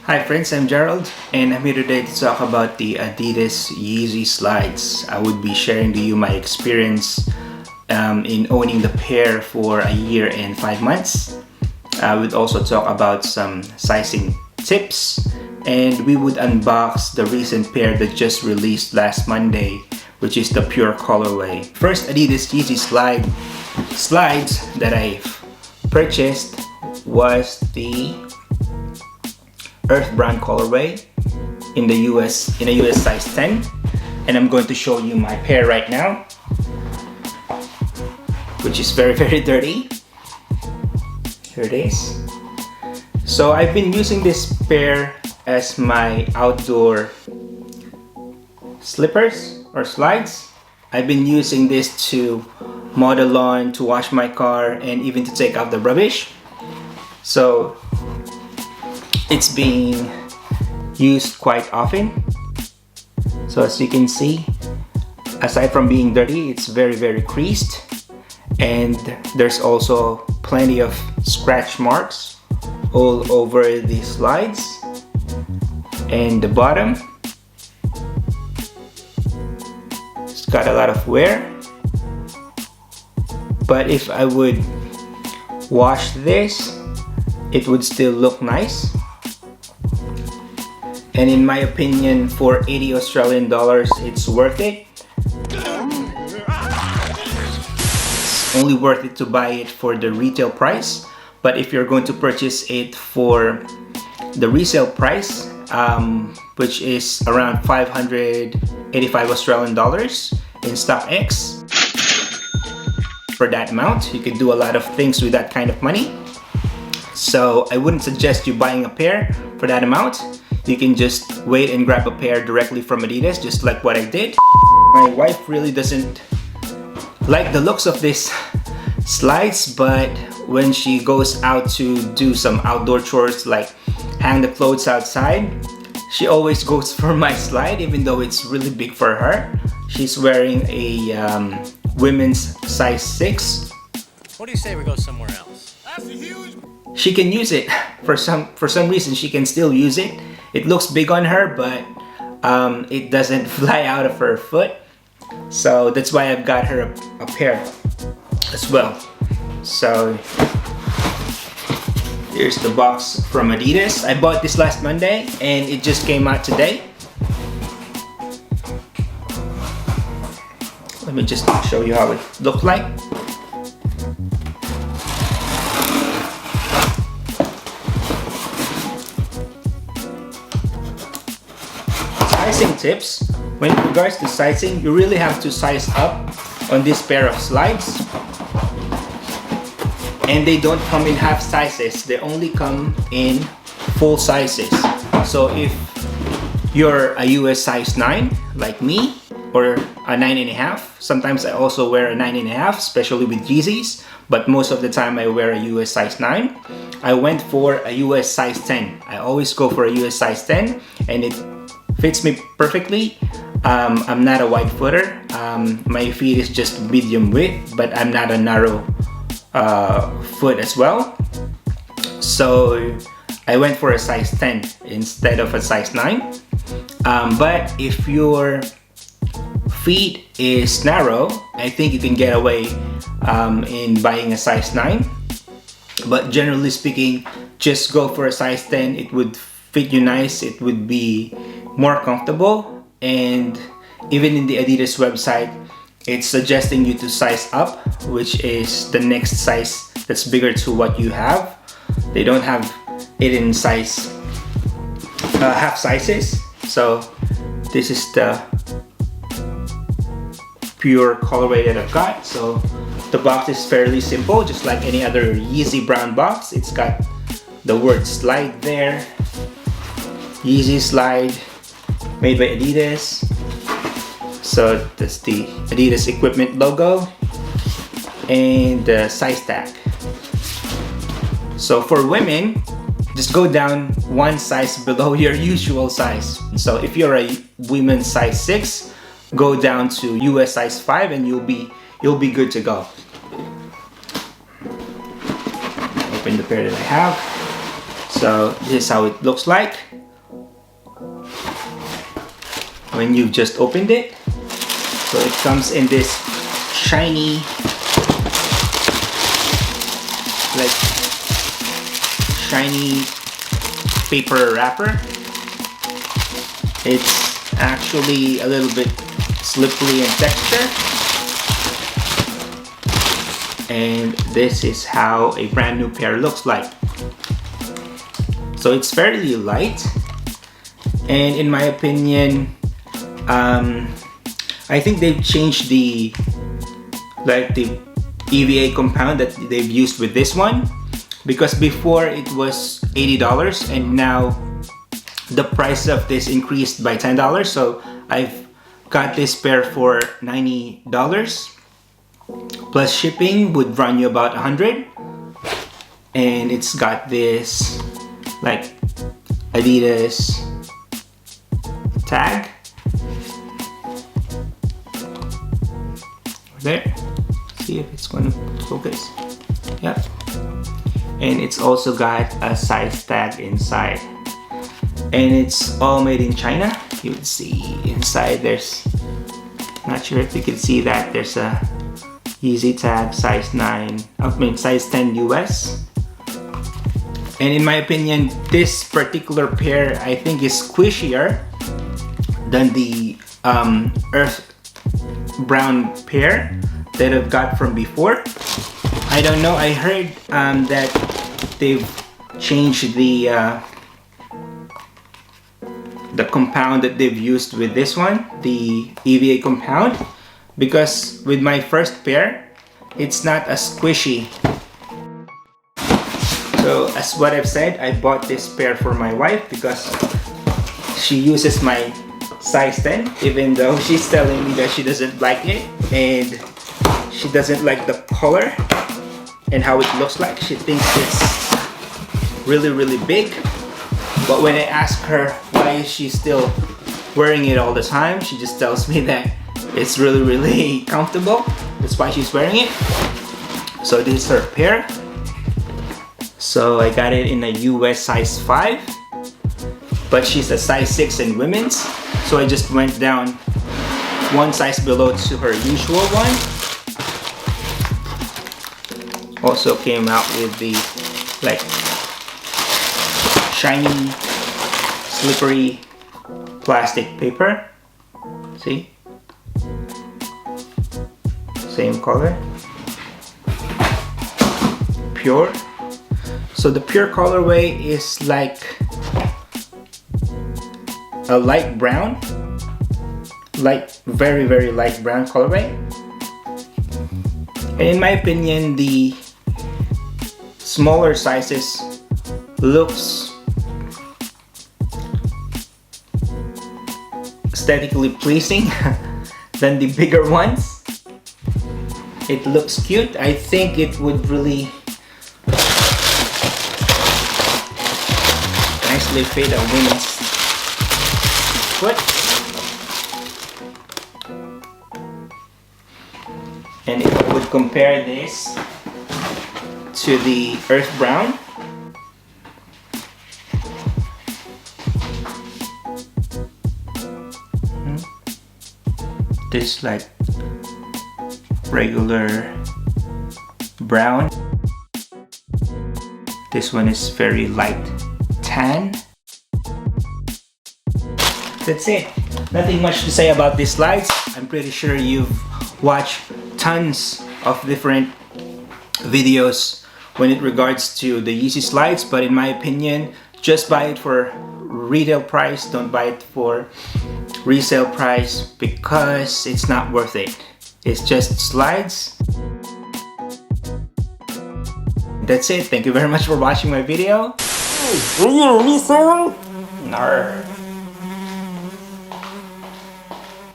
Hi friends, I'm Gerald and I'm here today to talk about the Adidas Yeezy slides. I would be sharing to you my experience in owning the pair for a year and 5 months. I would also talk about some sizing tips, and we would unbox the recent pair that just released last Monday, which is the pure colorway. First Adidas Yeezy slides that I've purchased was the Earth Brand colorway in a US size 10, and I'm going to show you my pair right now, which is very dirty. Here it is. So I've been using this pair as my outdoor slippers or slides. I've been using this to mow the lawn, to wash my car, and even to take out the rubbish. So it's being used quite often. So as you can see, aside from being dirty, it's very creased, and there's also plenty of scratch marks all over the slides and the bottom. It's got a lot of wear, but if I would wash this, it would still look nice. And in my opinion, for 80 Australian dollars, it's worth it. It's only worth it to buy it for the retail price. But if you're going to purchase it for the resale price, which is around 585 Australian dollars in StockX, for that amount, you can do a lot of things with that kind of money. So I wouldn't suggest you buying a pair for that amount. You can just wait and grab a pair directly from Adidas, just like what I did. My wife really doesn't like the looks of these slides, but when she goes out to do some outdoor chores like hang the clothes outside, she always goes for my slide, even though it's really big for her. She's wearing a women's size 6. What do you say we go somewhere else? That's a huge... She can use it. For some reason, she can still use it. It looks big on her, but it doesn't fly out of her foot. So that's why I've got her a pair as well. So here's the box from Adidas. I bought this last Monday and it just came out today. Let me just show you how it looked like. Sizing tips. When it regards to sizing, you really have to size up on this pair of slides. And they don't come in half sizes. They only come in full sizes. So if you're a US size 9 like me, or a 9.5, sometimes I also wear a 9.5, especially with Yeezys, but most of the time I wear a US size 9. I went for a US size 10. I always go for a US size 10, and it fits me perfectly. I'm not a wide footer. My feet is just medium width, but I'm not a narrow foot as well. So I went for a size 10 instead of a size 9. But if your feet is narrow, I think you can get away in buying a size 9. But generally speaking, just go for a size 10. It would fit you nice. It would be more comfortable, and even in the Adidas website, it's suggesting you to size up, which is the next size that's bigger to what you have. They don't have it in size half sizes. So this is the pure colorway that I've got. So the box is fairly simple, just like any other Yeezy brown box. It's got the word slide there, Yeezy slide, made by Adidas. So that's the Adidas equipment logo and the size tag. So for women, just go down one size below your usual size. So if you're a women's size 6, go down to US size 5 and you'll be good to go. Open than the pair that I have. So this is how it looks like when you've just opened it. So it comes in this shiny, like shiny paper wrapper. It's actually a little bit slippery in texture. And this is how a brand new pair looks like. So it's fairly light, and in my opinion, I think they've changed the EVA compound that they've used with this one, because before it was $80 and now the price of this increased by $10. So I've got this pair for $90 plus shipping would run you about $100, and it's got this like Adidas tag there. See if it's gonna focus. Yep. And it's also got a size tag inside, and it's all made in China. You would see inside there's, not sure if you can see that, there's a Yeezy tag, size 9, size 10 US. And in my opinion, this particular pair I think is squishier than the earth brown pair that I've got from before. I don't know, I heard that they've changed the compound that they've used with this one, the EVA compound, because with my first pair, it's not as squishy. So as what I've said, I bought this pair for my wife because she uses my size 10, even though she's telling me that she doesn't like it and she doesn't like the color and how it looks like. She thinks it's really big. But when I ask her why is she still wearing it all the time, she just tells me that it's really comfortable. That's why she's wearing it. So this is her pair. So I got it in a US size 5, but she's a size 6 in women's. So I just went down one size below to her usual one. Also came out with the like shiny, slippery plastic paper. See? Same color. Pure. So the pure colorway is like a light brown, very light brown colorway. And in my opinion, the smaller sizes looks aesthetically pleasing than the bigger ones. It looks cute. I think it would really nicely fit a woman's foot. And if I would compare this to the earth brown, this like regular brown. This one is very light tan. That's it. Nothing much to say about these slides. I'm pretty sure you've watched tons of different videos when it regards to the Yeezy slides, but in my opinion, just buy it for retail price. Don't buy it for resale price because it's not worth it. It's just slides. That's it. Thank you very much for watching my video. Will you resell? Nar.